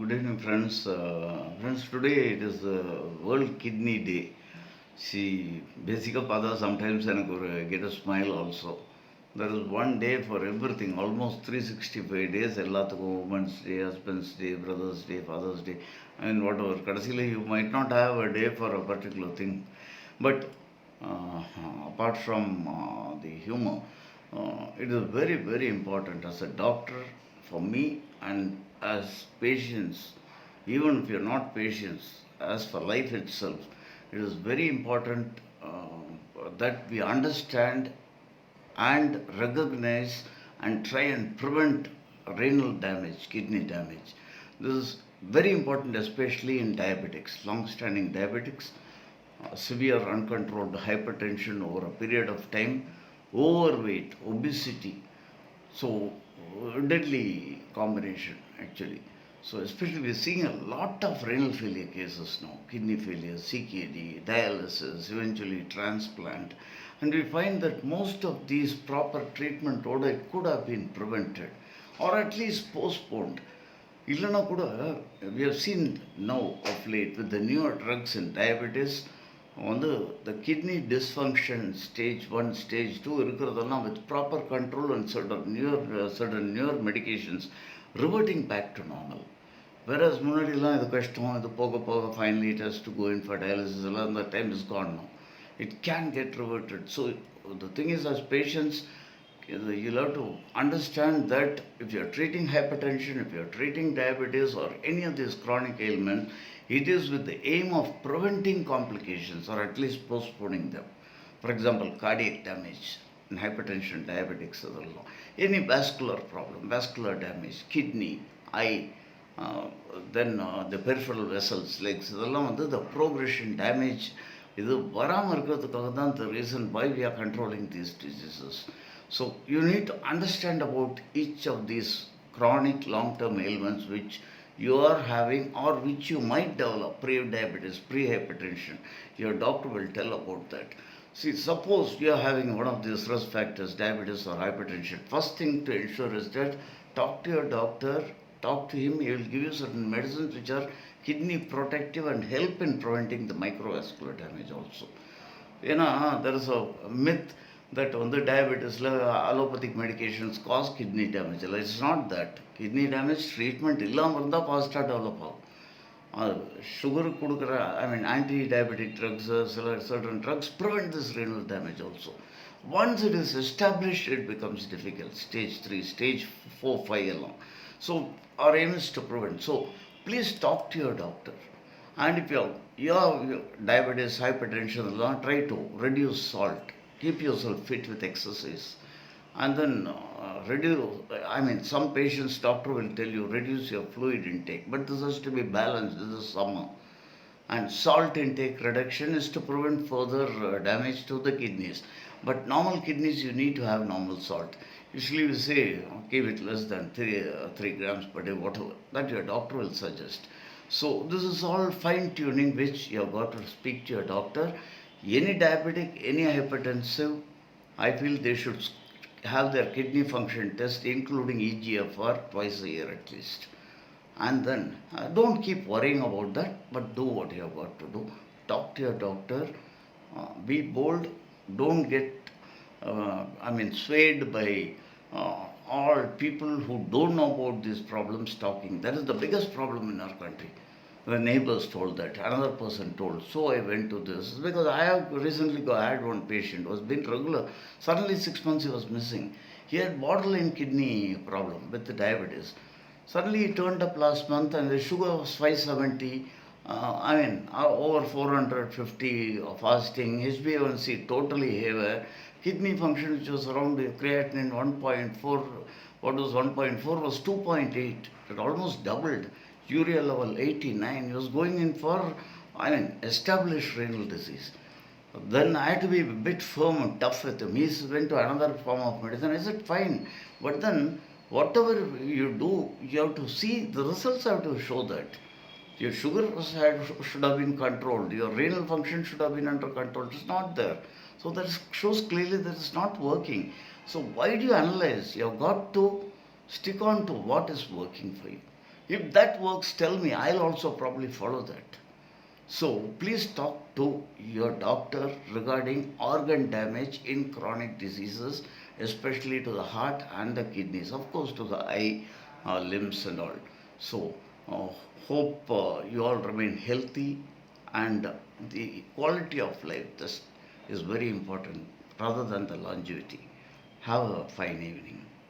Good evening, friends. Friends, today it is World Kidney Day. See, basically, Pada sometimes I get a smile also. There is one day for everything, almost 365 days. எல்லாத்துக்கும் Women's Day, Husband's Day, Brother's Day, Father's Day, and whatever. கடைசியில் you might not have a day for a particular thing. But uh, apart from the humor, it is very, very important as a doctor for me and as patients, even if you're not patients, as for life itself, it is very important that we understand and recognize and try and prevent renal damage, kidney damage. This is very important, especially in diabetics, long standing diabetics, severe uncontrolled hypertension over a period of time, overweight, obesity. So, deadly combination actually. So, especially we're seeing a lot of renal failure cases now, kidney failure, CKD, dialysis, eventually transplant. And we find that most of these proper treatment could have been prevented or at least postponed. இல்லைனா கூட we have seen now of late with the newer drugs in diabetes வந்து the kidney dysfunction stage 1 stage 2 இருக்கிறதெல்லாம் with proper control and certain newer medications reverting back to normal. Whereas முன்னாடிலாம் இது கஷ்டம், இது போக போக finally it has to go in for dialysis, எல்லாம் the time is gone now. It can get reverted. So the thing is, as patients, you'll have to understand that if you're treating hypertension, if you're treating diabetes or any of these chronic ailments, it is with the aim of preventing complications or at least postponing them. For example, cardiac damage in hypertension, diabetics, any vascular problem, vascular damage, kidney, eye, then the peripheral vessels, legs, இதெல்லாம் வந்து the progression damage இது வராமல் இருக்கிறதுக்காக தான் the reason why we are controlling these diseases. So you need to understand about each of these chronic long-term ailments which you are having or which you might develop, pre-diabetes, pre-hypertension. Your doctor will tell about that. See, suppose you are having one of these risk factors, diabetes or hypertension, first thing to ensure is that talk to your doctor, talk to him, he will give you certain medicines which are kidney protective and help in preventing the microvascular damage also. There is a myth that on the diabetes, allopathic medications cause kidney damage. It's not that. Kidney damage treatment இல்லாமல் இருந்தால் ஃபாஸ்ட்டாக develop ஆகும். Sugar கொடுக்குற anti-diabetic drugs, certain drugs prevent this renal damage also. Once it is established, it becomes difficult. Stage 3, stage 4, 5 along. So our aim is to prevent. So please talk to your doctor. And if you have diabetes, hypertension, try to reduce salt. Keep yourself fit with exercise. And then some patients, doctor will tell you, reduce your fluid intake. But this has to be balanced. This is summer. And salt intake reduction is to prevent further damage to the kidneys. But normal kidneys, you need to have normal salt. Usually we say, keep it less than 3 grams per day, whatever. That your doctor will suggest. So this is all fine tuning which you have got to speak to your doctor. Any diabetic, any hypertensive, I feel they should have their kidney function test, including EGFR, twice a year at least. And then don't keep worrying about that, but do what you have got to do. Talk to your doctor. Be bold. Don't get swayed by all people who don't know about these problems talking. That is the biggest problem in our country. The neighbors told that, another person told, so I went to this. Because I have recently had one patient, was been regular. Suddenly 6 months he was missing. He had borderline kidney problem with the diabetes. Suddenly he turned up last month and the sugar was 570, over 450 fasting, HbA1c totally haywire, kidney function which was around creatinine 1.4, what was 1.4 was 2.8, it almost doubled. Urea level 89, he was going in for established renal disease. Then I had to be a bit firm and tough with him. He went to another form of medicine. I said, fine. But then, whatever you do, you have to see, the results have to show that. Your sugar should have been controlled. Your renal function should have been under control. It's not there. So that shows clearly that it's not working. So why do you analyze? You have got to stick on to what is working for you. If that works, tell me. I'll also probably follow that. So please talk to your doctor regarding organ damage in chronic diseases, especially to the heart and the kidneys, of course, to the eye, limbs, and all. So, uh, hope you all remain healthy, and the quality of life. This is very important rather than the longevity. Have a fine evening.